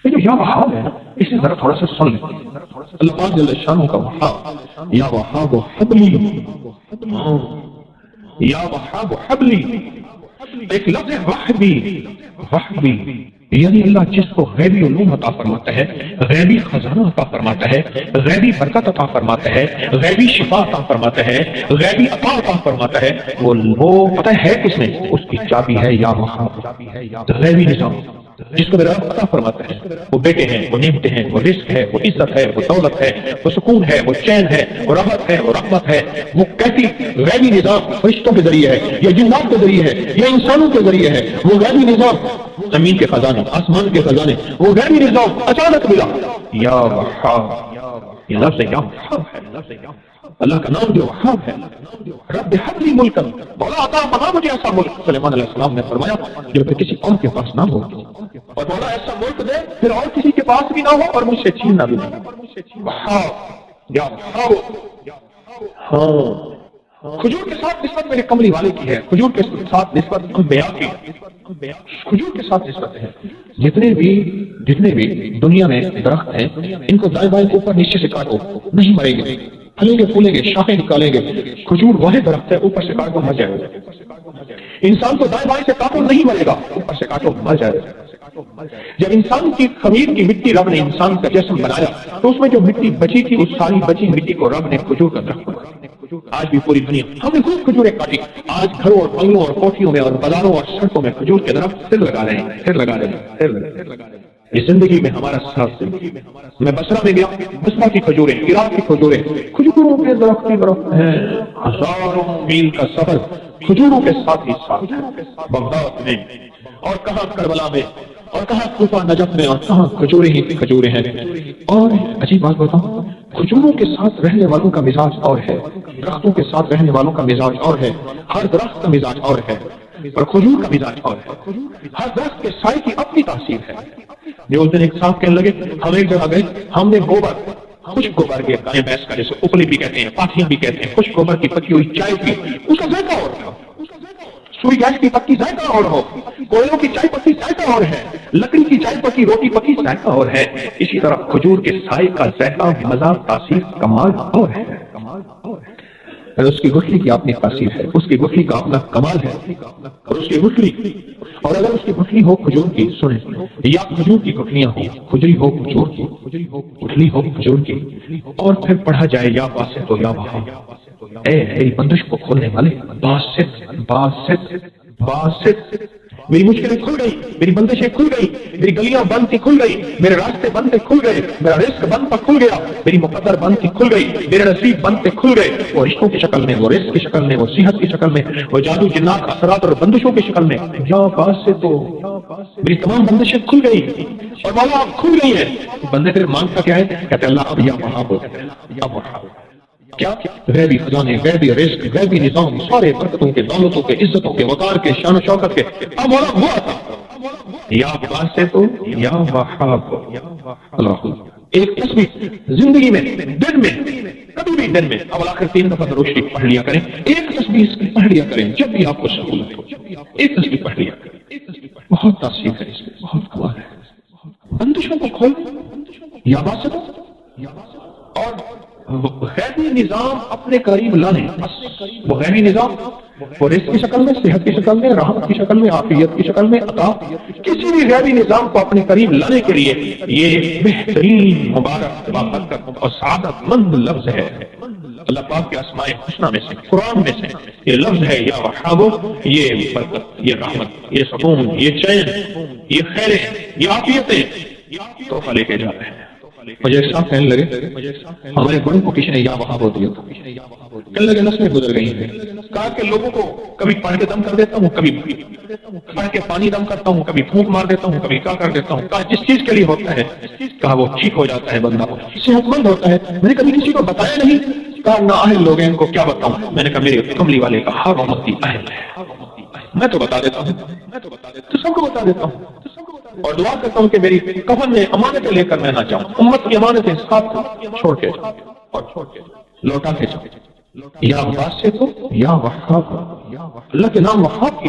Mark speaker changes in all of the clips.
Speaker 1: یہ جو یا وہاب ہے نا، اسے ذرا تھوڑا سا سن لیں. اللہ پاک جل شانہ کا وہاب، یا وہاب حبلی، یا وہاب حبلی. ایک لفظ ہے وحبی، وحبی یعنی اللہ جس کو غیبی علوم عطا فرماتا ہے، غیبی خزانہ عطا فرماتا ہے، غیبی برکت عطا فرماتا ہے، غیبی شفا عطا فرماتا ہے، غیبی عطا عطا فرماتا ہے، وہ پتہ ہے کس میں؟ اس کی چابی ہے یا وہاب، غیبی نظام جس کو میرا رب عطا فرماتا ہے. وہ بیٹے ہیں، وہ نعمتیں ہیں، وہ رزق ہے، وہ عزت ہے، وہ دولت ہے، وہ سکون ہے، وہ چین ہے، وہ راحت ہے، وہ رحمت ہے. وہ کیسی غیبی نظام فرشتوں کے ذریعے ہے یا جنات کے ذریعے ہے یا انسانوں کے ذریعے ہے. وہ غیبی نظام زمین کے خزانے، آسمان کے خزانے، وہ غیبی نظام اچانک ملا. یا وہاب، یہ لفظ یا وہاب ہے. اللہ کا نام جو وہاب ہے، رب حب لی ملکا، مولا عطا بنا مجھے ایسا ملک. سلیمان علیہ السلام نے فرمایا جو پھر کسی اور کے پاس نہ ہو، اور مولا ایسا ملک دے پھر اور کسی کے پاس بھی نہ ہو اور مجھ سے چھیننا بھی نہیں. وہاب، یا وہاب. ہاں، کھجور کے ساتھ نسبت میرے کملی والے کی ہے، کھجور کے ساتھ نسبت انبیاء کی ہے، کھجور کے ساتھ نسبت ہے. جتنے بھی دنیا میں درخت ہیں، ان کو دائیں بائیں اوپر نیچے سے کاٹو نہیں مریں گے، پھلیں گے پھولیں گے، شاخیں نکالیں گے. کھجور واحد درخت ہے، اوپر سے کاٹو مر جائے گا. انسان کو دائیں بائیں سے کاٹو نہیں مرے گا، اوپر سے کاٹو مر جائے گا. جب انسان کی خمیر کی مٹی رب نے انسان کا جسم بنایا تو اس میں جو مٹی بچی تھی، اس ساری بچی مٹی کو رب نے کھجور کا درخت بنایا. آج بھی پوری دنیا ہم نے خوب کھجوریں کاٹی. آج گھروں اور بنگلوں اور کوٹھیوں میں اور بازاروں اور سڑکوں میں کھجور کے درخت پھر لگا رہے ہیں، پھر لگا رہے ہیں، پھر لگا رہے ہیں. یہ زندگی میں ہمارا ساتھ. میں بصرہ میں گیا، بصرہ کی کھجوریں، عراق کی کھجوریں، کھجوروں کے درخت ہی درخت ہیں. ہزاروں میل کا سفر کھجوروں کے ساتھ ہی ساتھ ہے. بغداد میں اور کہاں کربلا میں اور کہاں کوفہ نجف میں اور کہاں کھجوریں ہی کھجوریں ہیں. اور عجیب بات بتاؤں، کھجوروں کے ساتھ رہنے والوں کا مزاج اور ہے، درختوں کے ساتھ رہنے والوں کا مزاج اور ہے. ہر درخت کا مزاج اور ہے اور کھجور کا مزاج اور ہے. ہر درخت کے سائے کی اپنی تاثیر ہے. جو اس دن ایک صاحب کہنے لگے، ہم ایک جگہ گئے، ہم نے گوبر، خشک گوبر کے گائے بھینس کا، جیسے اپلی بھی کہتے ہیں، پاتھیاں بھی کہتے ہیں، خشک گوبر کی پکی ہوئی چائے پی. اس کا ذائقہ اور تھا. سوئی گیس کی پکی ذائقہ اور ہو، کوئلوں کی چائے پکی ذائقہ اور ہے، لکڑی کی چائے پکی روٹی پکی ذائقہ اور ہے. اسی طرح کھجور کے سائے کا ذائقہ، مزہ، تاثیر، کمال اور ہے. اس کی گٹھلی کی اپنی تاثیر ہے، اس کی گٹھلی کا اپنا کمال ہے. اور اس کی گٹھلی، اور اگر اس کی گٹھلی ہو کھجور کی، سنیں، یا کھجور کی گٹھلیاں ہو، کھجری ہو کھجور کی، گٹھلی ہو کھجور کی، اور پھر پڑھا جائے یا باسط یا وہاب. اے میری بندش کو کھولنے والے، باسط باسط باسط. میری مشکلیں کھل گئی، میری بندشیں کھل گئی، میری گلیاں بند تھی کھل گئی، میرے راستے بند تھے کھل گئے، میرا رزق بند تھا کھل گیا، میری مقدر بند تھی کھل گئی، میرے نصیب بند تھے کھل گئے. وہ رشتوں کی شکل میں، وہ رزق کی شکل میں، وہ صحت کی شکل میں، وہ جادو جنات اثرات اور بندشوں کی شکل میں. یا پاس سے تو میری تمام بندشیں کھل گئی اور مولا اب کھل گئی ہیں. بندے پھر مانگتا کیا ہے؟ کہتے اللہ اب یا وہاب، یا وہاب. کیا؟ غیبی خزانے، غیبی رزق، غیبی نظام، سارے برکتوں کے، دولتوں کے، عزتوں کے، وقار کے، شان و شوکت کے. اب مولا ہوا تھا یا باسط یا وہاب. اللہ ایک تسبیح زندگی میں، دن میں، کبھی بھی دن میں اب آخر 3 دفعہ روشنی پڑھ لیا کریں. ایک تسبیح اس کی پڑھ لیا کریں جب بھی آپ کو سہولت ہو. ایک تسبیح پڑھ لیا کریں، بہت تاثیر ہے اس میں، بہت کمال ہے. بندشوں کو کھول یا باسط اور غیبی نظام اپنے قریب لانے. وہ غیبی نظام، وہ رزق کی شکل میں، صحت کی شکل میں، راحت کی شکل میں، عافیت کی شکل میں، عطا. کسی بھی غیبی نظام کو اپنے قریب لانے کے لیے یہ بہترین، مبارک، بابرکت اور سعادت مند لفظ ہے. اللہ پاک کے اسماء حسنہ میں سے، قرآن میں سے یہ لفظ ہے یا وہاب. یہ برکت، یہ رحمت، یہ سکون، یہ چین، یہ خیریں، یہ عافیتیں تحفہ لے کے جا رہے ہیں. مجھے ایک صاحب کہنے لگے ہمارے بڑوں کو کسی نے یا وہاب دیا تھا. کہنے لگے نسلیں گزر گئی ہیں. کہا کہ لوگوں کو کبھی پڑھ کے دم کر دیتا ہوں، کبھی پڑھ کے پانی دم کرتا ہوں، کبھی پھونک مار دیتا ہوں، کبھی کیا کر دیتا ہوں. کہا جس چیز کے لیے ہوتا ہے، کہا وہ ٹھیک ہو جاتا ہے، بندہ صحت مند ہوتا ہے. میں نے کبھی کسی کو بتایا نہیں. کہا نااہل لوگ ہیں، ان کو کیا بتاؤں. میں نے کہا میرے کملی والے کا ہر امتی اہل ہے، میں تو بتا دیتا ہوں، تو سب کو بتا دیتا ہوں. اور دعا کرتا ہوں کہ میری کفن میں امانتیں لے کر میں نہ جاؤں. امت کی امانتیں ساتھ چھوڑ کے اور لوٹا کے جاؤں. یا باسط یا وہاب. اللہ کے نام وہاب کی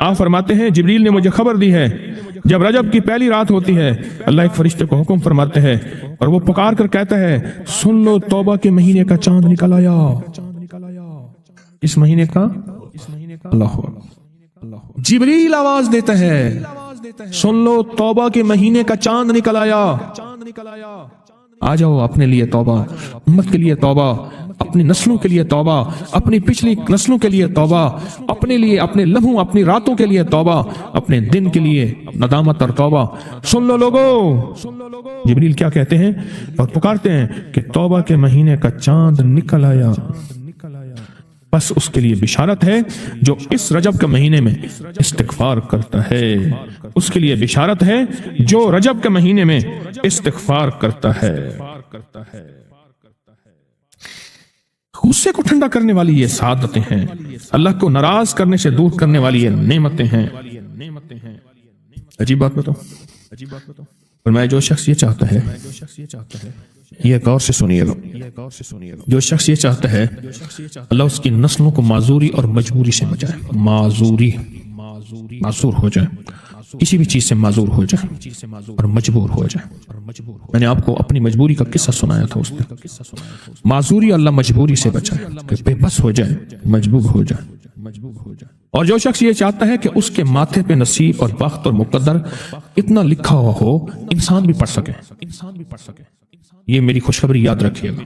Speaker 2: آپ فرماتے ہیں جبریل نے مجھے خبر دی ہے جب رجب کی پہلی رات ہوتی ہے اللہ ایک فرشتے کو حکم فرماتے ہیں اور وہ پکار کر کہتا ہے سن لو توبہ کے مہینے کا چاند نکل آیا. اس مہینے کا اللہ جبریل آواز دیتا ہے سن لو توبہ کے مہینے کا چاند نکل آیا. آ جاؤ اپنے لیے توبہ, امت کے لیے توبہ, اپنی نسلوں کے لیے توبہ, اپنی پچھلی نسلوں کے لیے توبہ, اپنے لیے, اپنے لمحوں, اپنی راتوں کے لیے توبہ, اپنے دن کے لیے ندامت اور توبہ. سن لو لوگو. جبریل کیا کہتے ہیں اور پکارتے ہیں کہ توبہ کے مہینے کا چاند نکل آیا. بس اس کے لیے بشارت ہے جو اس رجب کے مہینے میں استغفار کرتا ہے. اس کے لیے بشارت ہے جو رجب کے مہینے میں استغفار کرتا ہے. غصے کو ٹھنڈا کرنے والی یہ سعادتیں ہیں, اللہ کو ناراض کرنے سے دور کرنے والی یہ نعمتیں ہیں. عجیب بات بتاؤ, فرمایا جو شخص یہ چاہتا ہے, یہ غور سے سنیے گا, جو شخص یہ چاہتا ہے اللہ اس کی نسلوں کو معذوری اور مجبوری سے بچائے, معذور ہو جائے, کسی بھی چیز سے معذور ہو جائے اور مجبور ہو جائے. میں نے آپ کو اپنی مجبوری کا قصہ سنایا تھا, اس نے معذوری اللہ مجبوری سے بچائے کہ بے بس ہو جائے, مجبور ہو جائے. اور جو شخص یہ چاہتا ہے کہ اس کے ماتھے پہ نصیب اور بخت اور مقدر اتنا لکھا ہوا ہو انسان بھی پڑھ سکے, یہ میری خوشخبری یاد رکھیے گا,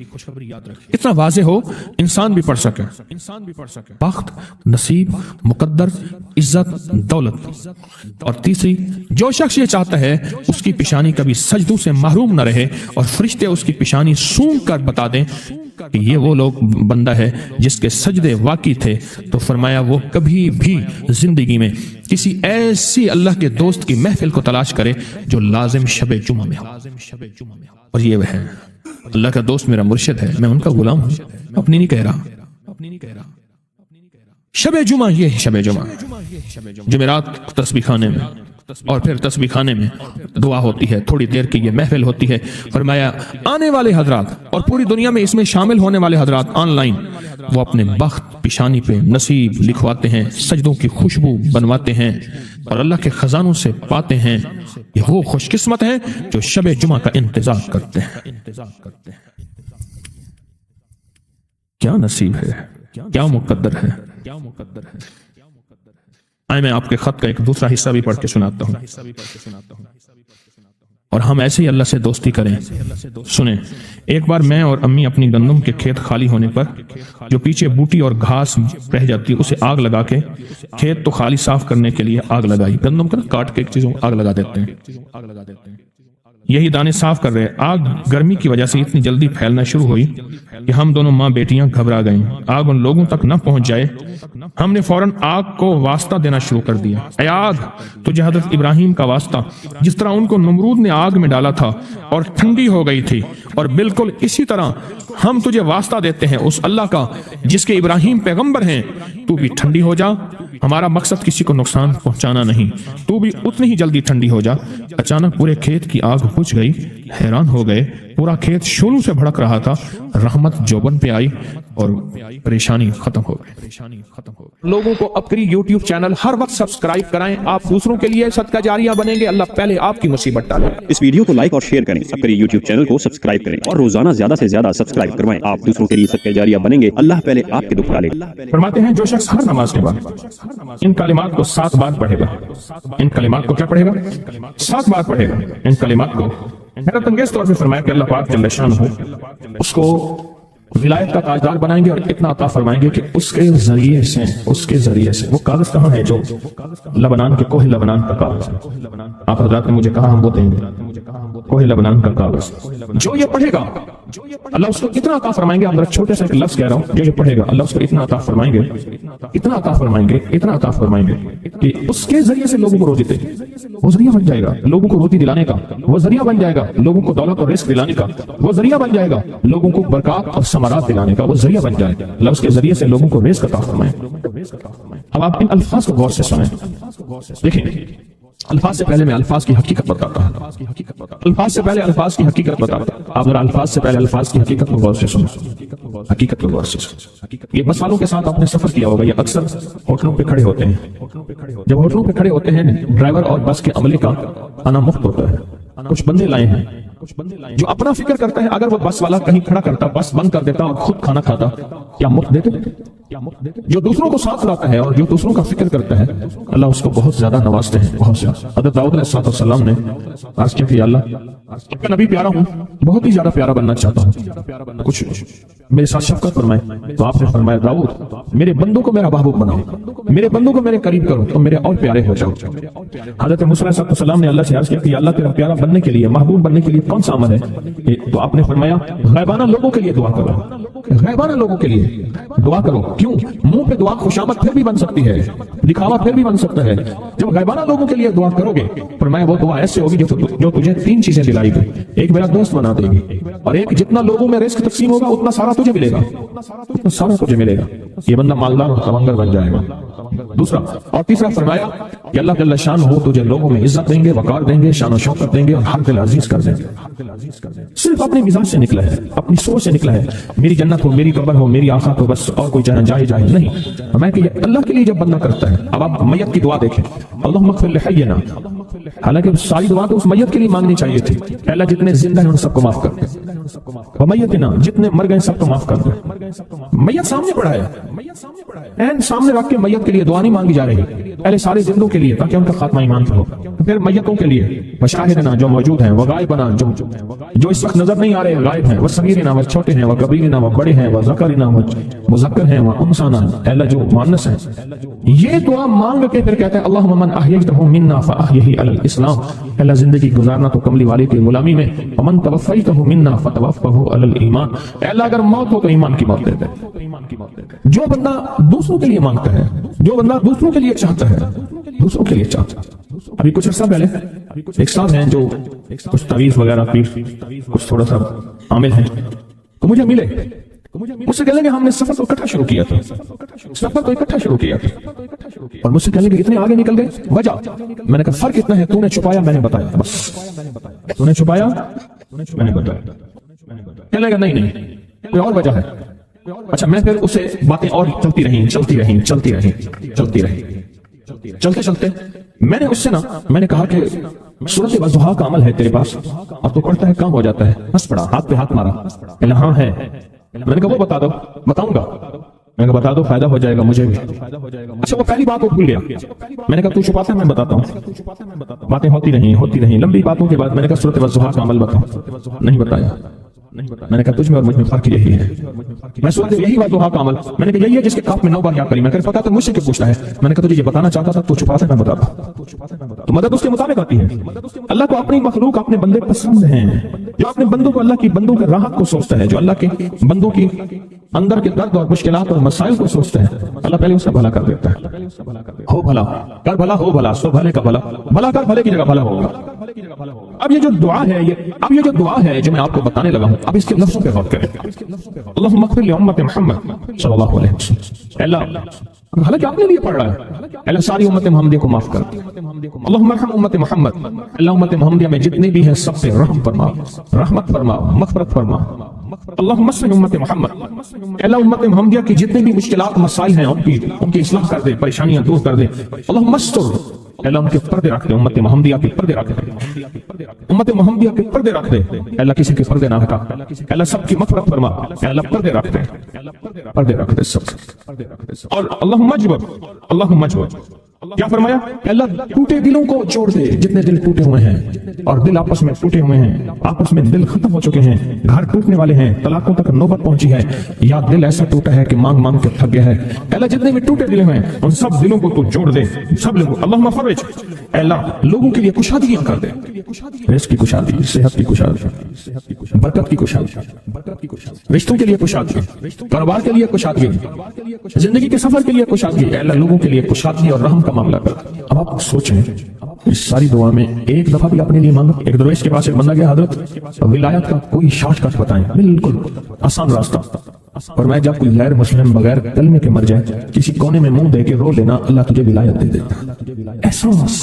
Speaker 2: اتنا واضح ہو انسان بھی پڑھ سکے, بخت, نصیب, مقدر, عزت, دولت. اور تیسری جو شخص یہ چاہتا ہے اس کی پیشانی کبھی سجدوں سے محروم نہ رہے اور فرشتے اس کی پیشانی سونگ کر بتا دیں کہ یہ وہ لوگ بندہ ہے جس کے سجدے واقعی تھے, تو فرمایا وہ کبھی بھی زندگی میں کسی ایسی اللہ کے دوست کی محفل کو تلاش کرے جو لازم شب جمعہ میں ہو. اور یہ وہ ہے اللہ کا دوست, میرا مرشد ہے, میں ان کا غلام ہوں, اپنی نہیں کہہ رہا. شب جمعہ, یہ ہے شب جمعہ, جمعرات تسبیح خانے میں, اور پھر تسبیح خانے میں دعا ہوتی ہے, تھوڑی دیر کی یہ محفل ہوتی ہے. فرمایا آنے والے حضرات اور پوری دنیا میں اس میں شامل ہونے والے حضرات آن لائن وہ اپنے بخت پیشانی پہ نصیب لکھواتے ہیں, سجدوں کی خوشبو بنواتے ہیں اور اللہ کے خزانوں سے پاتے ہیں. یہ وہ خوش قسمت ہیں جو شب جمعہ کا انتظار کرتے ہیں. کیا نصیب ہے, کیا مقدر ہے. آئے میں آپ کے خط کا ایک دوسرا حصہ بھی پڑھ کے سناتا ہوں, اور ہم ایسے ہی اللہ سے دوستی کریں. سنیں, ایک بار میں اور امی اپنی گندم کے کھیت خالی ہونے پر جو پیچھے بوٹی اور گھاس رہ جاتی اسے آگ لگا کے, کھیت تو خالی صاف کرنے کے لیے آگ لگائی, گندم کا کاٹ کے ایک چیزوں آگ لگا دیتے ہیں, یہی دانے صاف کر رہے. آگ گرمی کی وجہ سے اتنی جلدی پھیلنا شروع ہوئی کہ ہم دونوں ماں بیٹیاں گھبرا گئیں. آگ ان لوگوں تک نہ پہنچ جائے, ہم نے فوراً آگ کو واسطہ دینا شروع کر دیا. اے آگ, تجھے حضرت ابراہیم کا واسطہ, جس طرح ان کو نمرود نے آگ میں ڈالا تھا اور ٹھنڈی ہو گئی تھی, اور بالکل اسی طرح ہم تجھے واسطہ دیتے ہیں اس اللہ کا جس کے ابراہیم پیغمبر ہیں. تو بھی ٹھنڈی ہو جا, ہمارا مقصد کسی کو نقصان پہنچانا نہیں, تو بھی اتنی ہی جلدی ٹھنڈی ہو جا. اچانک پورے کھیت کی آگ بجھ گئی, حیران ہو گئے, پورا کھیت شعلوں سے بھڑک رہا تھا. رحمت جوبن پہ آئی اور پریشانی ختم ہو گئی. لوگوں کو اپنی یوٹیوب چینل ہر وقت سبسکرائب کرائیں, آپ دوسروں کے لیے صدقہ جاریہ بنیں گے, اللہ پہلے آپ کی مصیبت ڈالے.
Speaker 3: اس ویڈیو کو لائک اور شیئر کریں, اپنے یوٹیوب چینل کو سبسکرائب کریں اور روزانہ زیادہ سے زیادہ سبسکرائب کروائیں, آپ دوسروں کے لیے صدقہ جاریہ بنیں گے, اللہ پہلے آپ کے دکھ ڈالے.
Speaker 2: فرماتے ہیں جو شخص ہر نماز کے بعد ان کلمات کو 7 بار پڑھے گا, ان کلمات کو کیا پڑھے گا, 7 بار پڑھے گا ان کلمات کو. حیرت انگیز طور پہ فرمایا کہ اللہ پاک جل شانہ اس کو ولایت کا تاجدار بنائیں گے اور اتنا عطا فرمائیں گے کہ اس کے ذریعے سے وہ کاغذ کہاں ہے جو لبنان کے کوہ لبنان کا کاغذ. آپ حضرات نے مجھے کہا ہم وہ دیں گے, کوہ لبنان کا کاغذ. جو یہ پڑھے گا اللہ اس کو اتنا عطا فرمائیں گے. اندر چھوٹے سے ایک لفظ کہہ رہا ہوں, جو یہ پڑھے گا اللہ اس کو اتنا عطا فرمائیں گے, اتنا عطا فرمائیں گے, اتنا عطا فرمائیں گے کہ اس کے ذریعے سے لوگوں کو روزی دے, وہ ذریعہ بن جائے گا لوگوں کو روزی دلانے کا, وہ ذریعہ بن جائے گا لوگوں کو دولت اور رزق دلانے کا, وہ ذریعہ بن جائے گا لوگوں کو برکات اور ثمرات دلانے کا, وہ ذریعہ بن جائے گا اللہ اس کے ذریعے سے لوگوں کو رزق عطا فرمائیں. اب آپ ان الفاظ کو غور سے سنیں. دیکھیں الفاظ سے پہلے میں الفاظ کی حقیقت بتاتا ہوں. الفاظ سے پہلے الفاظ کی حقیقت بتاتا ہوں. آپ ذرا الفاظ سے پہلے الفاظ کی حقیقت کو غور سے سنو. حقیقت کو غور سے سنو. یہ بس والوں کے ساتھ آپ نے سفر کیا ہوگا. یہ اکثر ہوٹلوں پہ کھڑے ہوتے ہیں. جب ہوٹلوں پہ کھڑے ہوتے ہیں ڈرائیور اور بس کے عملے کا آنا مفت ہوتا ہے. کچھ بندے لائے ہیں جو اپنا فکر کرتا ہے اگر وہ بس والا کہیں کھڑا کرتا بس بند کر دیتا اور خود کھانا کھاتا کیا مفت دیتے؟ جو دوسروں کو ساتھ لاتا ہے اور جو دوسروں کا فکر کرتا ہے اللہ اس کو بہت زیادہ نوازتے ہیں. بہت زیادہ. حضرت داؤد علیہ السلام نے عرض کیا کہ اللہ میں نبی پیارا ہوں, بہت ہی زیادہ پیارا بننا چاہتا ہوں, کچھ میرے ساتھ شفقت فرمائے. تو آپ نے فرمایا داؤد میرے بندوں کو میرا محبوب بناؤ, میرے بندوں کو میرے قریب کرو تو میرے اور پیارے ہو جاؤ. حضرت موسیٰ علیہ السلام نے اللہ سے عرض کیا کہ اللہ تیرا پیارا بننے کے لیے محبوب بننے کے لیے کون سا عمل ہے؟ تو آپ نے فرمایا غیبانہ لوگوں کے لیے دعا کرو. غیبانہ لوگوں کے لیے دعا کرو. کیوں؟ منہ پہ دعا خوشامد پھر بھی بن سکتی ہے, دکھاوا پھر بھی بن سکتا ہے. جب غیبانہ لوگوں کے لیے دعا کرو گے فرمایا وہ دعا ایسے ہوگی جو تجھے تین چیزیں دلائے گی. ایک میرا دوست بنا دے گی, اور ایک جتنا لوگوں میں رزق تقسیم ہوگا اتنا سارا تجھے ملے گا, اتنا سارا تجھے ملے گا. یہ بندہ مالدار اور سمنگر بن جائے گا. دوسرا اور تیسرا فرمایا کہ اللہ جل شان ہو تجھے لوگوں میں عزت دیں گے, وقار دیں گے, شان و شوکت دیں گے اور ہر دل عزیز کر دیں گے. صرف اپنے مزاج سے نکلا ہے, اپنی سوچ سے نکلا ہے. میری جنت ہو, میری قبر ہو, میری آخرت ہو, بس اور کوئی جائے نہیں. میں کہ اللہ کے لیے جب بندہ کرتا ہے. اب آپ میت کی دعا دیکھیں, اللہم اغفر لحینا. حالانکہ ساری دعا تو اس میت کے لیے مانگنی چاہیے تھی. اللہ جتنے زندہ ہیں ان سب کو معاف کر دے, ومیتنا جتنے مر گئے سب کو معاف کر دے. میت سامنے پڑا ہے, این سامنے رکھ کے میت کے لیے دعا نہیں مانگی جا رہی, پہلے سارے زندوں کے لیے تاکہ ان کا خاتمہ ایمان پر ہو, پھر میتوں کے لیے وشاہدنا جو موجود ہیں, وغائبنا جو اس وقت نظر نہیں آ رہے غائب ہیں, وصغیرنا وہ چھوٹے ہیں, وکبیرنا وہ بڑے ہیں, وذکرنا وہ مذکر ہیں, وانثانا اللہ جو مؤنث ہیں. یہ دعا مانگ کے پھر کہتا ہے اللہم من احییتہ منا فاحیہ علی الاسلام. اللہ زندگی گزارنا تو کملی والے کی غلامی میں, ومن توفیتہ منا فتوفہ علی الایمان. اللہ اگر موت ہو تو ایمان کی موت دے دے. جو بندہ دوسروں کے لیے مانگتا ہے, جو بندہ دوسروں کے لیے چاہتا ہے, دوسروں کے لیے چاہتا ہے. ابھی کچھ عرصہ پہلے ایک صاحب ہیں جو کچھ تعویذ وغیرہ پیر کچھ تھوڑا سا عامل ہیں, تو مجھے ملے, مجھ سے کہنے لگے ہم نے سفر تو اکٹھا شروع کیا تھا, اور مجھ سے کہنے لگے اتنے آگے نکل گئے. وجہ میں نے کہا فرق اتنا ہے, تو نے چھپایا میں نے بتایا, بس تو نے چھپایا میں نے بتایا. کہنے لگا نہیں کوئی اور وجہ ہے. اچھا میں پھر اسے باتیں اور چلتے چلتے میں نے اس سے میں نے کہا کہ سورۃ والضحیٰ کا عمل ہے تیرے پاس اور تو پڑھتا ہے, کام ہو جاتا ہے. ہنس پڑا, ہاتھ پہ ہاتھ مارا, کہا ہاں ہے. میں نے کہا وہ بتا دو. بتاؤں گا. میں نے کہا بتا دو, فائدہ ہو جائے گا مجھے بھی. اچھا وہ پہلی بات وہ بھول گیا. میں نے کہا تو چھپاتا ہے, میں بتاتا ہوں. باتیں ہوتی رہیں لمبی باتوں کے بعد میں نے کہا سورۃ والضحیٰ کا عمل بتاؤ. نہیں بتایا. میں نے کہا تجھ میں اور مجھ میں فرق یہی ہے. میں سورۃ یہی والضحیٰ کا عمل, میں نے کہا یہی ہے جس کے کاف میں 9 بار یا کلمہ. میں نے کہا پتا تو مجھ سے کیوں پوچھتا ہے. میں نے کہا تجھے یہ بتانا چاہتا تھا, تو چھپاتا ہے, میں بتاتا. تو مدد اس کے مطابق آتی ہے. اللہ کو اپنی مخلوق اپنے بندے پسند ہیں, جو اپنے بندوں کو اللہ کی بندوں کے راحت کو سوچتا ہے, جو اللہ کے بندوں کی اندر کے درد اور مشکلات اور مسائل کو سوچتا ہے, اللہ پہلے اس کا بھلا کر دیتا ہے. ہو بھلا کر بھلا, ہو بھلا سو بھلے کا بھلا, بھلا کر بھلے کی جگہ بھلا ہوگا. اب یہ جو دعا ہے جو میں آپ کو بتانے لگا ہوں, اب اس کے لفظوں پہ غور کریں. اللہم اغفر لامت محمد صلی اللہ علیہ وسلم. اللہ حالانکہ آپ نے لیے پڑھ رہا ہے, اللہ ساری امت محمدیہ کو معاف کر. اللہم ارحم امت محمد, اللہ امت محمدیہ میں جتنے بھی ہیں سب پہ رحم فرما, رحمت فرما, مغفرت فرما. اللہم اسلم امت محمد, اللہ امت محمدیہ کی جتنے بھی مشکلات مسائل ہیں ان کی اصلاح کر دے, پریشانیاں دور کر دے. اللہم استر, اللہ ان کے پردے رکھ دے, امت محمدیہ کے پردے رکھ دے, امت محمدیہ کے پردے رکھ دے. اللہ کسی کے پردے نہ ہٹا, اللہ سب کی مغفرت فرما, اللہ پردے رکھ دے, پردے رکھ دے سب. اور اللہم اجبر, کیا فرمایا اللہ ٹوٹے دلوں کو جوڑ دے, جتنے دل ٹوٹے ہوئے ہیں اور دل آپس میں ٹوٹے ہوئے ہیں, آپس میں دل ختم ہو چکے ہیں, گھر ٹوٹنے والے ہیں, طلاقوں تک نوبت پہنچی ہے, یا دل ایسا ٹوٹا ہے کہ مانگ کے تھک گیا ہے. اللہ جتنے بھی ٹوٹے دل ہیں ان سب دلوں کو تو جوڑ دے, سب لوگوں. اللہم فرج, اللہ لوگوں کے لیے کشادگیاں کر دے, رزق کی کشادگی, صحت کی کشادگی, برکت کی کشادگی, رشتوں کے لیے کشادگی, کاروبار کے لیے کشادگی, زندگی کے سفر کے لیے کشادگی. اللہ لوگوں کے لیے کشادگی اور رحم کا معاملہ کر. اب آپ سوچیں اس ساری دعا میں ایک دفعہ بھی اپنے لیے مانگا. ایک درویش کے پاس ایک بندہ گیا, حضرت ولایت کا کوئی شارٹ کٹ بتائیں, بالکل آسان راستہ. اور میں جب کوئی غیر مسلم بغیر کلمے کے مر جائے, کسی کونے میں منہ دے کے رو لینا, اللہ تجھے ولایت دے دیتا. احساس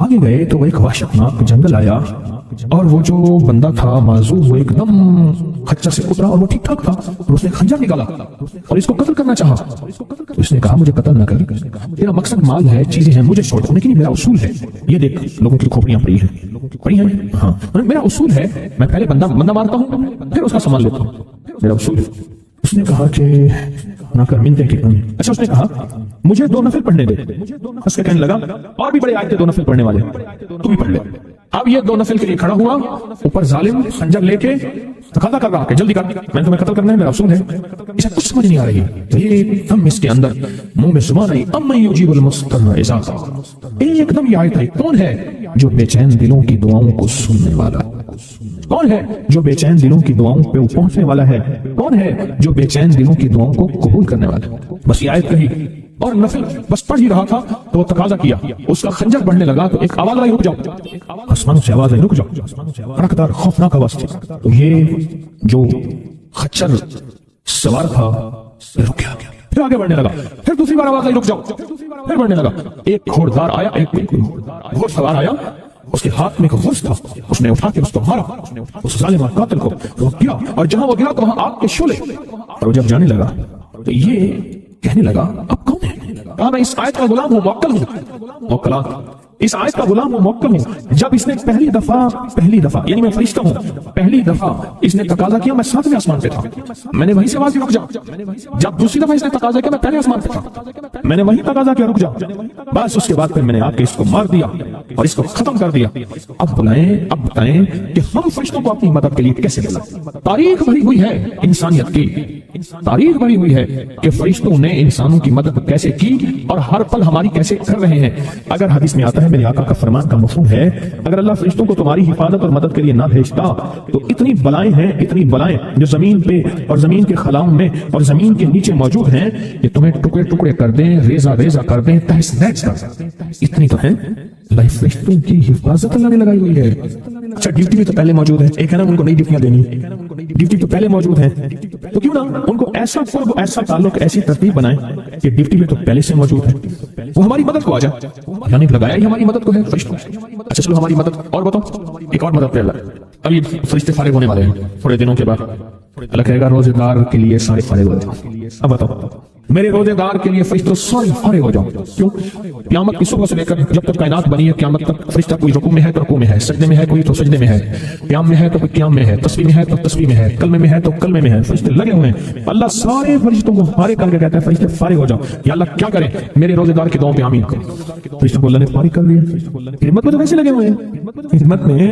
Speaker 2: آگے گئے تو وہ ایک وحشتناک جنگل آیا اور وہ جو بندہ تھا معذور وہ ایک دم خچر سے اترا اور وہ ٹھیک ٹھاک تھا اور اس نے خنجر نکالا اور اس کو قتل کرنا چاہا. تو اس نے کہا مجھے قتل نہ کر, میرا مقصد مال ہے, چیزیں ہیں, مجھے چھوڑ دو, لیکن میرا اصول ہے. یہ دیکھ لوگوں کی کھوپڑیاں پڑی ہیں ہاں, میرا اصول ہے میں پہلے بندہ مارتا ہوں پھر اس کا سامان لیتا ہوں, میرا اصول ہے. اس نے کہا کہ نہ کر منتے کی. اچھا اس نے کہا مجھے 2 نفل پڑھنے دے. اس کے کہنے لگا اور بھی بڑے آئے تھے 2 نفل پڑھنے والے, تو بھی پڑھ لے. اب یہ 2 نفل کے لیے کھڑا ہوا, اوپر ظالم خنجر لے کے تقاضا کر رہا کہ جلدی کر, میں تمہیں قتل کرنا ہے, میرا اصول ہے. اسے کچھ سمجھ نہیں آ رہی, یہ دم اس کے اندر منہ میں زبان آئی, اما یجیب المضطر اذا دعا. ایک دم یہ آیت ہے, کون ہے جو بے چین دلوں کی دعاؤں کو سننے والا, کون ہے جو بے چین دلوں کی دعاؤں پہ پہنچنے والا ہے, کون ہے جو بے چین دلوں کی دعاؤں کو قبول کرنے والا ہے. بس یہ آیت کہی اور نفل بس پڑھ ہی رہا تھا تو وہ تقاضا کیا, اس کا خنجر بڑھنے لگا تو ایک آواز آئی رک جاؤ. آسمانوں سے آواز آئی رک جاؤ, رکھدار خوفناک آواز تھی. تو یہ جو خچر سوار تھا رک گیا, پھر آگے بڑھنے لگا, پھر دوسری بار آواز آئی رک جاؤ, پھر بڑھنے لگا. ایک گھوڑدار آیا, ایک گھوڑ سوار آیا, اس کے ہاتھ میں ایک غرض تھا, اس نے اٹھا کے اس کو مارا, اس ظالم اور قاتل کو روک گیا, اور جہاں وہ گرا تو وہاں آگ کے شعلے. اور وہ جب جانے لگا تو یہ کہنے لگا اب کون ہے؟ کہا میں اس آیت کا غلام ہوں, موکل ہوں, موکلات اس آیت کا غلام ہوں, موکل ہوں. جب اس نے پہلی دفعہ یعنی میں فرشتہ ہوں, پہلی دفعہ اس نے تقاضا کیا میں 7ویں آسمان پہ تھا, میں نے وہیں سے آواز رک جا. جب دوسری دفعہ اس نے تقاضا کیا میں پہلے آسمان پہ تھا, میں نے وہیں تقاضا کیا رک جا. بس اس کے بعد پھر میں نے آ کے اس کو مار دیا اور اس کو ختم کر دیا. اب بتائیں کہ ہم فرشتوں کو اپنی مدد کے لیے کیسے بلائیں؟ تاریخ بھری ہوئی ہے انسانیت کی, تاریخ بھری ہوئی ہے کہ فرشتوں نے انسانوں کی مدد کیسے کی اور ہر پل ہماری کیسے کر رہے ہیں. اگر حدیث میں آتا ہے میرے آقا کا فرمان کا مفہوم ہے, اگر اللہ فرشتوں کو تمہاری حفاظت اور مدد کے لیے نہ بھیجتا تو اتنی بلائیں ہیں, اتنی بلائیں جو زمین پہ اور زمین کے خلاؤں میں اور زمین کے نیچے موجود ہیں کہ تمہیں ٹکڑے ٹکڑے کر دیں, ریزہ کر دیں, تہس نہس کر دیں. اتنی تو ہے اللہ فرشتوں کی حفاظت اللہ نے لگائی ہوئی ہے. اچھا ڈیوٹی بھی تو پہلے موجود ہے, ایک ہے نا ان کو نئی ڈیوٹیاں دینی, ڈیوٹی تو پہلے موجود ہے, تو کیوں نہ ان کو ایسا قرب, ایسا تعلق, ایسی ترتیب بنائیں کہ ڈیوٹی بھی تو پہلے سے موجود ہے, وہ ہماری مدد کو آ جائے. یعنی لگایا ہی ہماری مدد کو ہے فرشتوں. اچھا چلو ہماری مدد اور بتاؤ, ایک اور مدد پہ اللہ. اب یہ فرشتے فارغ ہونے والے ہیں تھوڑے دنوں کے بعد, اللہ کہے گا روزے دار کے لیے سارے فارغ ہو جاؤ. اب بتاؤ میرے روزے دار کے لیے فرشتوں سارے فارغ ہو جاؤ. کیوں؟ قیامت کی صبح سے لے کر جب تک کائنات بنی ہے قیامت تک فرشتہ کوئی رکوع میں ہے تو رکوع میں ہے, سجدے میں ہے کوئی تو سجدے میں ہے, قیام میں ہے تو کوئی قیام میں ہے, تسبیح میں ہے تو تسبیح میں ہے, کلمے میں ہے تو کلمے میں ہے. فرشتے لگے ہوئے ہیں. اللہ سارے فرشتوں کو فارغ کر کے کہتا ہے فرشتے فارغ ہو جاؤ. یا اللہ کیا کریں میرے روزے دار کی دعاؤں پہ آمین کرو. فرشتوں کو اللہ نے فارغ کر دیا. خدمت میں تو ویسے لگے ہوئے ہیں, خدمت میں.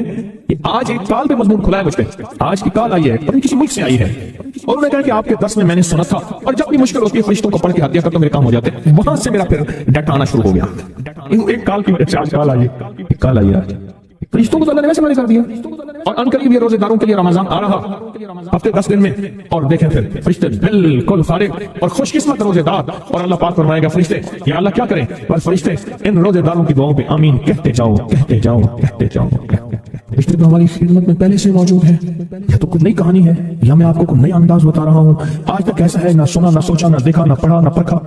Speaker 2: آج ایک کال پہ مضمون کھلا ہے مجھ پہ, آج کی کال آئی ہے پتہ نہیں کسی ملک سے آئی ہے, اور انہوں نے کہا کہ آپ کے درس میں نے سنا تھا, اور جب بھی مشکل ہوتی ہے فرشتوں کو پڑھ کے ہاتھ دیا کر تو میرے کام ہو جاتے. وہاں سے میرا پھر ڈیٹا آنا شروع ہو گیا. ایک کال کی وجہ سے آج کال آئی ہے. فرشتوں کو تو اللہ نے ویسے منع کر دیا, اور ان قریب یہ روزے داروں کے لیے رمضان آ رہا ہفتے 10 دن میں, اور دیکھیں پھر فرشتے بالکل فارغ اور خوش قسمت روزے دار. اور اللہ پاک فرمائے گا فرشتے یا اللہ کیا کریں, بس فرشتے ان روزے داروں کی دعاؤں پہ آمین کہتے جاؤ, کہتے جاؤ, کہتے جاؤ. فرشتے تو ہماری خدمت میں پہلے سے موجود ہیں. یہ تو کوئی نئی کہانی ہے, یا میں آپ کو کوئی نئی انداز بتا رہا ہوں. آج تک ایسا ہے نہ سنا, نہ سوچا, نہ دیکھا, نہ پڑھا, نہ پرکھا.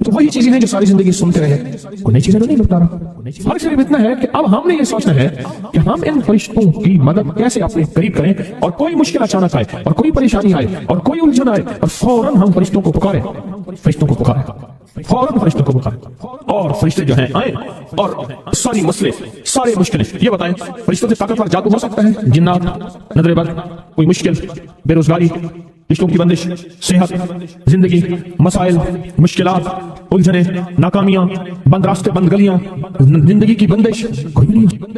Speaker 2: تو وہی چیزیں ہیں جو ساری زندگی سنتے رہے, کوئی نئی چیزیں تو نہیں بتا رہا. فرق صرف اتنا ہے کہ اب ہم نے یہ سوچنا ہے کہ ہم ان فرشتوں کی مدد کیسے اپنے قریب کریں, اور کوئی مشکل اچانک آئے, اور کوئی پریشانی آئے, اور کوئی الجھن آئے, اور فوراً ہم فرشتوں کو پکاریں, فرشتوں کو پکاریں, فوراً فرشتوں کو پکاریں. اور فرشتے جو ہیں آئیں اور ساری مسئلے, سارے مشکلیں. یہ بتائیں فرشتوں سے طاقتور جادو ہو سکتا ہے؟ جنات, نظر بد, کوئی مشکل, بے روزگاری, رشتوں کی بندش, صحت, زندگی, مسائل, مشکلات, الجھنیں, ناکامیاں, بند راستے, بند گلیاں, زندگی کی بندش, کوئی نہیں.